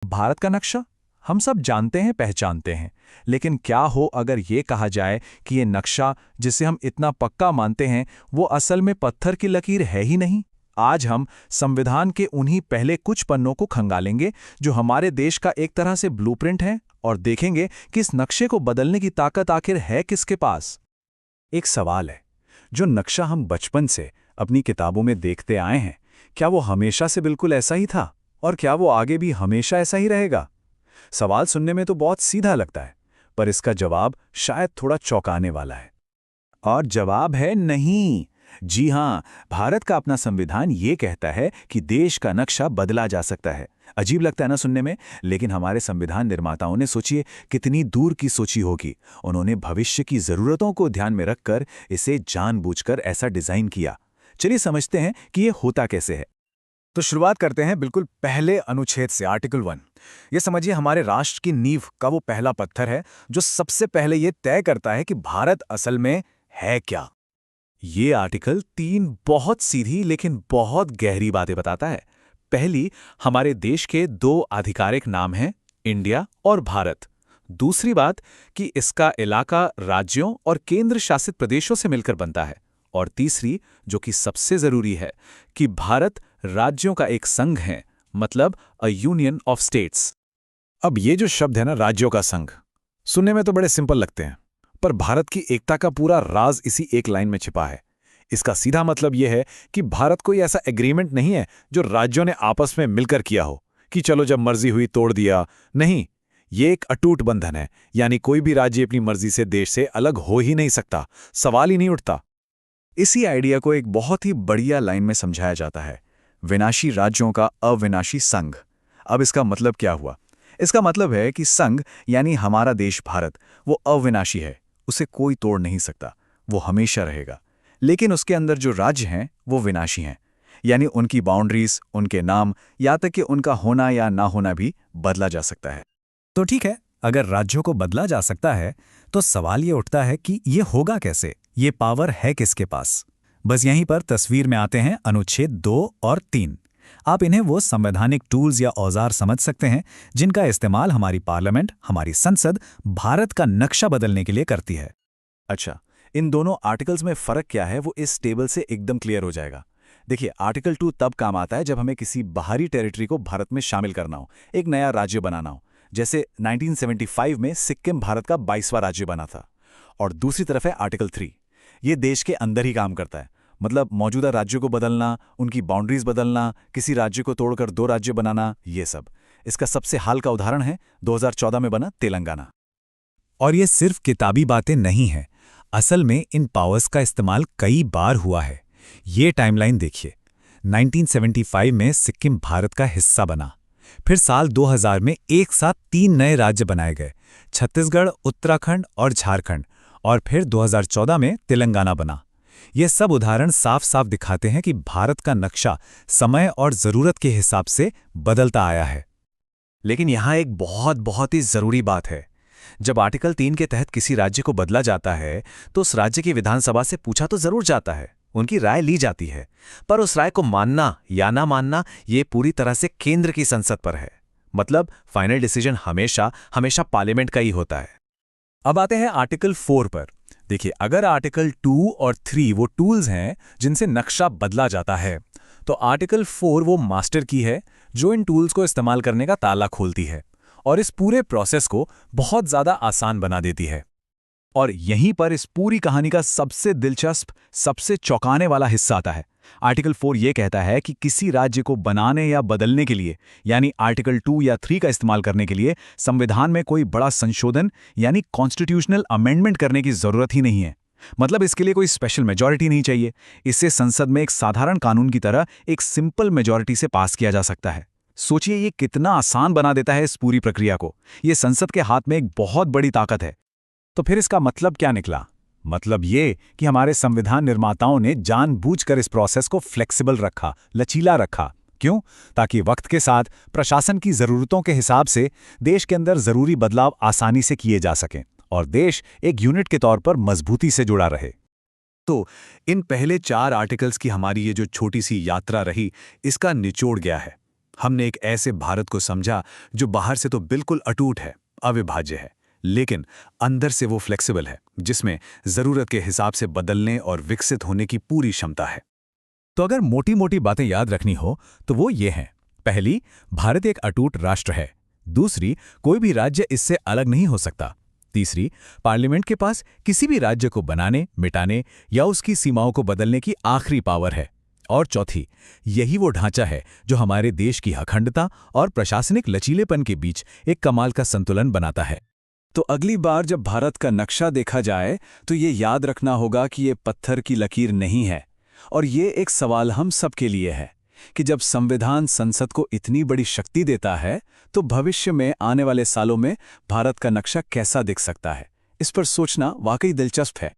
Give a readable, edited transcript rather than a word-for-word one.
भारत का नक्शा हम सब जानते हैं, पहचानते हैं। लेकिन क्या हो अगर ये कहा जाए कि ये नक्शा जिसे हम इतना पक्का मानते हैं वो असल में पत्थर की लकीर है ही नहीं। आज हम संविधान के उन्हीं पहले कुछ पन्नों को खंगालेंगे जो हमारे देश का एक तरह से ब्लूप्रिंट है, और देखेंगे कि इस नक्शे को बदलने की ताकत आखिर है किसके पास। एक सवाल है, जो नक्शा हम बचपन से अपनी किताबों में देखते आए हैं, क्या वो हमेशा से बिल्कुल ऐसा ही था? और क्या वो आगे भी हमेशा ऐसा ही रहेगा? सवाल सुनने में तो बहुत सीधा लगता है, पर इसका जवाब शायद थोड़ा चौंकाने वाला है। और जवाब है नहीं। जी हां, भारत का अपना संविधान ये कहता है कि देश का नक्शा बदला जा सकता है। अजीब लगता है ना सुनने में, लेकिन हमारे संविधान निर्माताओं ने सोचिए कितनी दूर की सोची होगी। उन्होंने भविष्य की जरूरतों को ध्यान में रखकर इसे जानबूझकर ऐसा डिजाइन किया। चलिए समझते हैं कि ये होता कैसे है। तो शुरुआत करते हैं बिल्कुल पहले अनुच्छेद से, आर्टिकल 1। ये समझिए हमारे राष्ट्र की नींव का वो पहला पत्थर है जो सबसे पहले ये तय करता है कि भारत असल में है क्या। ये आर्टिकल 3 बहुत सीधी लेकिन बहुत गहरी बातें बताता है। पहली, हमारे देश के दो आधिकारिक नाम हैं, इंडिया और भारत। दूसरी बात कि इसका इलाका राज्यों और केंद्र शासित प्रदेशों से मिलकर बनता है। और तीसरी, जो कि सबसे जरूरी है, कि भारत राज्यों का एक संघ है, मतलब अ यूनियन ऑफ स्टेट्स। अब ये जो शब्द है ना, राज्यों का संघ, सुनने में तो बड़े सिंपल लगते हैं, पर भारत की एकता का पूरा राज इसी एक लाइन में छिपा है। इसका सीधा मतलब यह है कि भारत कोई ऐसा एग्रीमेंट नहीं है जो राज्यों ने आपस में मिलकर किया हो कि चलो जब मर्जी हुई तोड़ दिया। नहीं, ये एक अटूट बंधन है, यानी कोई भी राज्य अपनी मर्जी से देश से अलग हो ही नहीं सकता, सवाल ही नहीं उठता। इसी आइडिया को एक बहुत ही बढ़िया लाइन में समझाया जाता है, विनाशी राज्यों का अविनाशी संघ। अब इसका मतलब क्या हुआ? इसका मतलब है कि संघ यानी हमारा देश भारत, वो अविनाशी है, उसे कोई तोड़ नहीं सकता, वो हमेशा रहेगा। लेकिन उसके अंदर जो राज्य हैं वो विनाशी हैं, यानी उनकी बाउंड्रीज, उनके नाम, या तक कि उनका होना या ना होना भी बदला जा सकता है। तो ठीक है, अगर राज्यों को बदला जा सकता है तो सवाल ये उठता है कि ये होगा कैसे, ये पावर है किसके पास? बस यहीं पर तस्वीर में आते हैं अनुच्छेद 2 और 3। आप इन्हें वो संवैधानिक टूल्स या औजार समझ सकते हैं जिनका इस्तेमाल हमारी पार्लियामेंट, हमारी संसद, भारत का नक्शा बदलने के लिए करती है। अच्छा, इन दोनों आर्टिकल्स में फर्क क्या है वो इस टेबल से एकदम क्लियर हो जाएगा। देखिए, आर्टिकल 2 तब काम आता है जब हमें किसी बाहरी टेरिटरी को भारत में शामिल करना हो, एक नया राज्य बनाना हो। जैसे 1975 में सिक्किम भारत का 22वां राज्य बना था। और दूसरी तरफ है आर्टिकल 3। ये देश के अंदर ही काम करता है, मतलब मौजूदा राज्यों को बदलना, उनकी बाउंड्रीज बदलना, किसी राज्य को तोड़कर 2 राज्य बनाना, ये सब। इसका सबसे हाल का उदाहरण है 2014 में बना तेलंगाना। और ये सिर्फ किताबी बातें नहीं हैं, असल में इन पावर्स का इस्तेमाल कई बार हुआ है। ये टाइमलाइन देखिए, 1975 में सिक्किम भारत का हिस्सा बना। फिर साल 2000 में एक साथ 3 नए राज्य बनाए गए, छत्तीसगढ़, उत्तराखंड और झारखंड। और फिर 2014 में तेलंगाना बना। ये सब उदाहरण साफ साफ दिखाते हैं कि भारत का नक्शा समय और जरूरत के हिसाब से बदलता आया है। लेकिन यहाँ एक बहुत बहुत ही जरूरी बात है। जब आर्टिकल 3 के तहत किसी राज्य को बदला जाता है तो उस राज्य की विधानसभा से पूछा तो जरूर जाता है, उनकी राय ली जाती है, पर उस राय को मानना या ना मानना ये पूरी तरह से केंद्र की संसद पर है। मतलब फाइनल डिसीजन हमेशा हमेशा पार्लियामेंट का ही होता है। अब आते हैं आर्टिकल 4 पर। देखिए, अगर आर्टिकल 2 और 3 वो टूल्स हैं जिनसे नक्शा बदला जाता है, तो आर्टिकल 4 वो मास्टर की है जो इन टूल्स को इस्तेमाल करने का ताला खोलती है और इस पूरे प्रोसेस को बहुत ज्यादा आसान बना देती है। और यहीं पर इस पूरी कहानी का सबसे दिलचस्प, सबसे चौंकाने वाला हिस्सा आता है। आर्टिकल 4 ये कहता है कि किसी राज्य को बनाने या बदलने के लिए, यानी आर्टिकल 2 या 3 का इस्तेमाल करने के लिए, संविधान में कोई बड़ा संशोधन यानी कॉन्स्टिट्यूशनल अमेंडमेंट करने की जरूरत ही नहीं है। मतलब इसके लिए कोई स्पेशल मेजॉरिटी नहीं चाहिए। इसे संसद में एक साधारण कानून की तरह एक सिंपल मेजॉरिटी से पास किया जा सकता है। सोचिए, ये कितना आसान बना देता है इस पूरी प्रक्रिया को। ये संसद के हाथ में एक बहुत बड़ी ताकत है। तो फिर इसका मतलब क्या निकला? मतलब ये कि हमारे संविधान निर्माताओं ने जानबूझकर इस प्रोसेस को फ्लेक्सिबल रखा, लचीला रखा। क्यों? ताकि वक्त के साथ प्रशासन की जरूरतों के हिसाब से देश के अंदर जरूरी बदलाव आसानी से किए जा सकें और देश एक यूनिट के तौर पर मजबूती से जुड़ा रहे। तो इन पहले 4 आर्टिकल्स की हमारी ये जो छोटी सी यात्रा रही, इसका निचोड़ गया है। हमने एक ऐसे भारत को समझा जो बाहर से तो बिल्कुल अटूट है, अविभाज्य है, लेकिन अंदर से वो फ्लेक्सिबल है, जिसमें जरूरत के हिसाब से बदलने और विकसित होने की पूरी क्षमता है। तो अगर मोटी मोटी बातें याद रखनी हो तो वो ये हैं। पहली, भारत एक अटूट राष्ट्र है। दूसरी, कोई भी राज्य इससे अलग नहीं हो सकता। तीसरी, पार्लियामेंट के पास किसी भी राज्य को बनाने, मिटाने या उसकी सीमाओं को बदलने की आखिरी पावर है। और चौथी, यही वो ढांचा है जो हमारे देश की अखंडता और प्रशासनिक लचीलेपन के बीच एक कमाल का संतुलन बनाता है। तो अगली बार जब भारत का नक्शा देखा जाए तो ये याद रखना होगा कि ये पत्थर की लकीर नहीं है। और ये एक सवाल हम सबके लिए है कि जब संविधान संसद को इतनी बड़ी शक्ति देता है तो भविष्य में आने वाले सालों में भारत का नक्शा कैसा दिख सकता है। इस पर सोचना वाकई दिलचस्प है।